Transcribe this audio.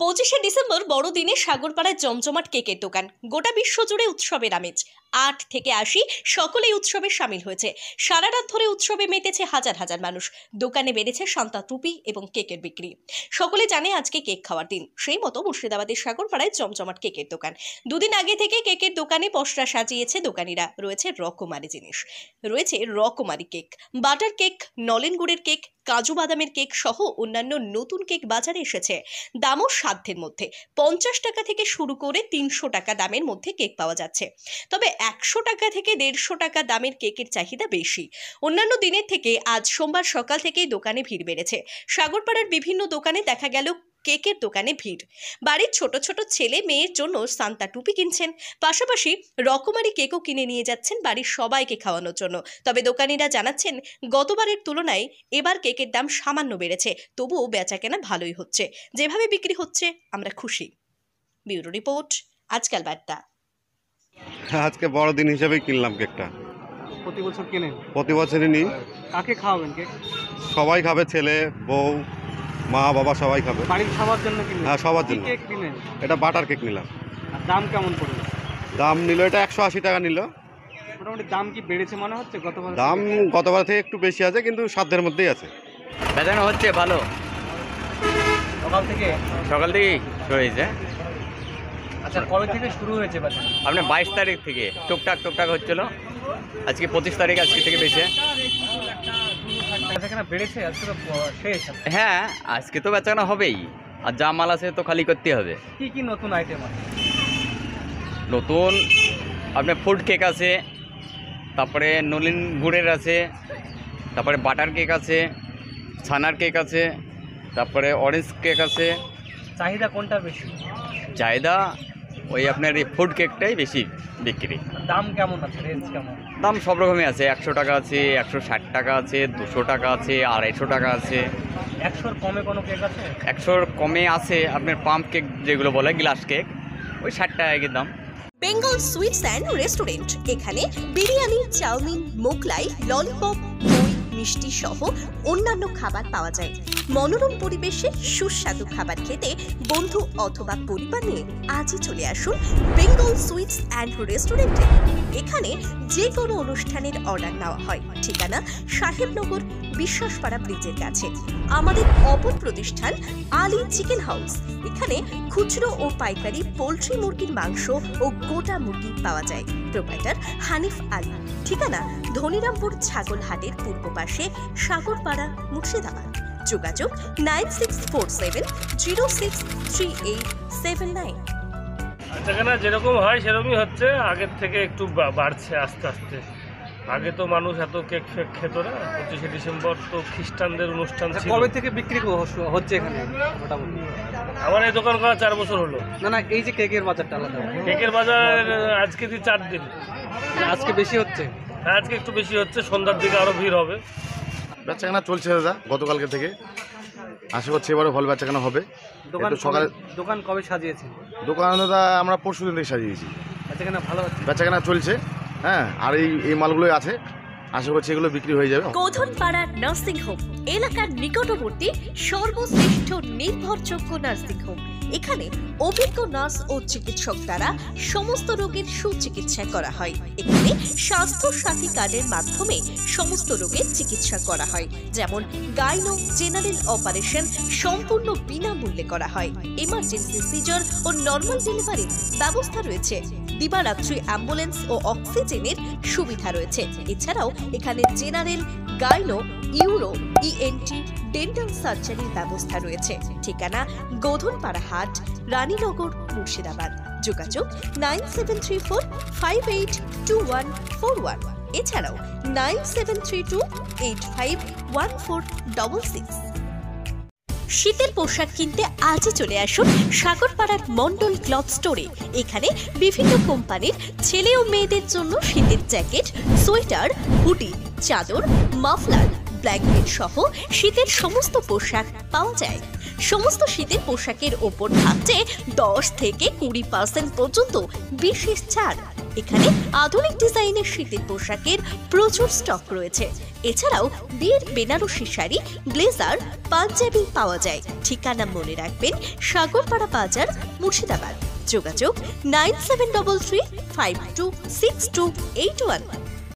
25শে December বড়দিনে সাগরপাড়ায় জমজমাট কেকের দোকান। গোটা বিশ্ব জুড়ে উৎসবের আমেজ। 8 থেকে 80 সকলেই উৎসবে সামিল হয়েছে। সারা রাত ধরে উৎসবে মেতেছে হাজার হাজার মানুষ। দোকানে বেড়েছে সান্তা টুপি এবং কেকের বিক্রি। সকলে জানে আজকে কেক খাওয়ার দিন। সেই মতো মুর্শিদাবাদের সাগরপাড়ায় জমজমাট কেকের দোকান। দুদিন আগে থেকে কেকের দোকানে পসরা সাজিয়েছে দোকানিরা। রয়েছে রকমারি জিনিস, রয়েছে রকমারি কেক, বাটার কেক, নলেন গুড়ের কেক, কাজু বাদামের কেক সহ অন্যান্য নতুন কেক বাজারে এসেছে। দামও সাধ্যের মধ্যে। 50 টাকা থেকে শুরু করে 300 টাকা দামের মধ্যে কেক পাওয়া যাচ্ছে। তবে 100 টাকা থেকে 150 টাকা দামের কেকের চাহিদা বেশি। অন্যান্য দিনের থেকে আজ সোমবার সকাল থেকেই দোকানে ভিড় বেড়েছে। সাগরপাড়ার বিভিন্ন দোকানে দেখা গেল কেকের দোকানে ভিড়। বাড়ির ছোট ছোট ছেলে মেয়ের জন্য সান্তা টুপি কিনছেন, পাশাপাশি রকমারি কেকও কিনে নিয়ে যাচ্ছেন বাড়ির সবাইকে খাওয়ানোর জন্য। তবে দোকানিরা জানাচ্ছেন গতবারের তুলনায় এবার কেকের দাম সামান্য বেড়েছে, তবুও বেচাকেনা ভালোই হচ্ছে। যেভাবে বিক্রি হচ্ছে আমরা খুশি। ব্যুরো রিপোর্ট, আজকাল বার্তা। আজকে বড়দিন হিসেবেই কিনলাম কেকটা। প্রতি বছর কেনেন? প্রতি বছরই নিই। কাকে খাওয়াবেন কেক? সবাই খাবে, ছেলে বউ মা বাবা সবাই খাবে। বাড়ির সবার জন্য কিনলেন? হ্যাঁ, সবার জন্য। কেক কিনেন? এটা বাটার কেক নিলাম। আর দাম কেমন পড়বে? দাম নিল এটা 180 টাকা নিল। মোটামুটি দাম কি বেড়েছে মনে হচ্ছে গতবার? দাম গতবার থেকে একটু বেশি আছে, কিন্তু সাধ্যের মধ্যেই আছে। বেচানো হচ্ছে ভালো। সকাল থেকেই শুরু হয়েছে। আচ্ছা, কবে থেকে শুরু হয়েছে বেচানো? আপনার 22 তারিখ থেকে টুকটাক হচ্ছিল। আজকে 25 তারিখ, আজকে থেকে বেশি। বেচাকেনা বেড়েছে? আজকে তো শেষ। হ্যাঁ, আজকে তো বেচানো হবেই। আর যা মাল আছে তো খালি করতে হবে। কি কি নতুন আইটেম আছে? নতুন আপনার ফুড কেক আছে, তারপরে নলিন গুড়ের আছে, তারপরে বাটার কেক আছে, ছানার কেক আছে, তারপরে অরেঞ্জ কেক আছে। চাহিদা কোনটা বেশি? চাহিদা ওই আপনার এই ফুড কেকটাই বেশি বিক্রি। দাম কেমন আছে? রেঞ্জ কেমন? দাম সব রকমই আছে। 100 টাকা আছে, 160 টাকা আছে, 200 টাকা আছে, 250 টাকা আছে। 100-র কমে কোনো কেক আছে? 100-র কমে আছে আপনার পাম্প কেক যেগুলো বলে, গ্লাস কেক, ওই 60 টাকা দাম। Bengal sweets and restaurant. এখানে বিরিয়ানি, চাউমিন, মোগলাই, ললিপপ, দই, মিষ্টি সহ অন্যান্য খাবার পাওয়া যায়। মনোরম পরিবেশে সুস্বাদু খাবার খেতে বন্ধু অথবা পরিবার নিয়ে আজই চলে আসুন বেঙ্গল সুইটস অ্যান্ড রেস্টুরেন্টে। এখানে যে কোনো অনুষ্ঠানের অর্ডার নেওয়া হয়। ঠিকানা সাহেবনগর বিশ্বাসপাড়া ব্রিজের কাছে। আমাদের অপর প্রতিষ্ঠান আলী চিকেন হাউস। এখানে খুচরো ও পাইকারি পোলট্রি মুরগির মাংস ও গোটা মুরগি পাওয়া যায়। প্রোপাইটার হানিফ আলী। ঠিকানা ধনিরামপুর ছাগলহাটের পূর্ব পাশে, সাগরপাড়া, মুর্শিদাবাদ। যোগাযোগ 9647063879। বেচাকেনা যেরকম হয় সেরকমই হচ্ছে, আগের থেকে একটু বাড়ছে আস্তে আস্তে। আগে তো মানুষ এত কেক ফেক খেত না। 25শে ডিসেম্বর তো খ্রিস্টানদের অনুষ্ঠান ছিল। কবে থেকে বিক্রি হচ্ছে এখানে মোটামুটি? আমার এই দোকান করা 4 বছর হলো। না, এই যে কেকের বাজারটা আলাদা। কেকের বাজার আজকে 4 দিন। আজকে বেশি হচ্ছে? হ্যাঁ, আজকে একটু বেশি হচ্ছে। সন্ধ্যার দিকে আরো ভিড় হবে। বেচাকেনা চলছে দাদা গতকালকে থেকে। আশা করছি এবারও ভালো বেচাকেনা হবে। দোকান কবে সাজিয়েছেন? দোকান দাদা আমরা পরশুদিন থেকে সাজিয়েছি। বেচাকেনা ভালো হচ্ছে? বেচাকেনা চলছে, হ্যাঁ। আর এই মালগুলোই আছে, আশা করছি এগুলো বিক্রি হয়ে যাবে। গোধনপাড়া নার্সিং হোম এলাকার নিকটবর্তী সর্বশ্রেষ্ঠ নির্ভরযোগ্য নার্সিং হোম। এখানে অভিজ্ঞ নার্স ও চিকিৎসক দ্বারা সমস্ত রোগের সুচিকিৎসা করা হয়। এখানে স্বাস্থ্য সাথী কার্ডের মাধ্যমে সমস্ত রোগের চিকিৎসা করা হয়, যেমন গাইনো জেনারেল অপারেশন সম্পূর্ণ বিনামূল্যে করা হয়। এমার্জেন্সি সিজার ও নর্মাল ডেলিভারির ব্যবস্থা রয়েছে। দিবারাত্রি অ্যাম্বুলেন্স ও অক্সিজেনের সুবিধা রয়েছে। এছাড়াও এখানে general, gynae, euro, ENT, dental সার্জারির ব্যবস্থা রয়েছে। ঠিকানা গোধনপাড়া হাট, রানীনগর, মুর্শিদাবাদ। যোগাযোগ 9734582141। এছাড়াও 9732851466। শীতের পোশাক কিনতে আজই চলে আসুন সাগরপাড়ার মন্ডল ক্লথ স্টোরে। এখানে বিভিন্ন কোম্পানির ছেলে ও মেয়েদের জন্য শীতের জ্যাকেট, সোয়েটার, হুডি, চাদর, মাফলার, ব্ল্যাঙ্কেট সহ শীতের সমস্ত পোশাক পাওয়া যায়। সমস্ত শীতের পোশাকের ওপর থাকছে 10 থেকে 20% পর্যন্ত বিশেষ ছাড়। এখানে আধুনিক ডিজাইনের শীতের পোশাকের প্রচুর স্টক রয়েছে। এছাড়াও বিয়ের বেনারসি শাড়ি, ব্লেজার, পাঞ্জাবি পাওয়া যায়। ঠিকানা মনে রাখবেন, সাগরপাড়া বাজার, মুর্শিদাবাদ। যোগাযোগ 9733526281।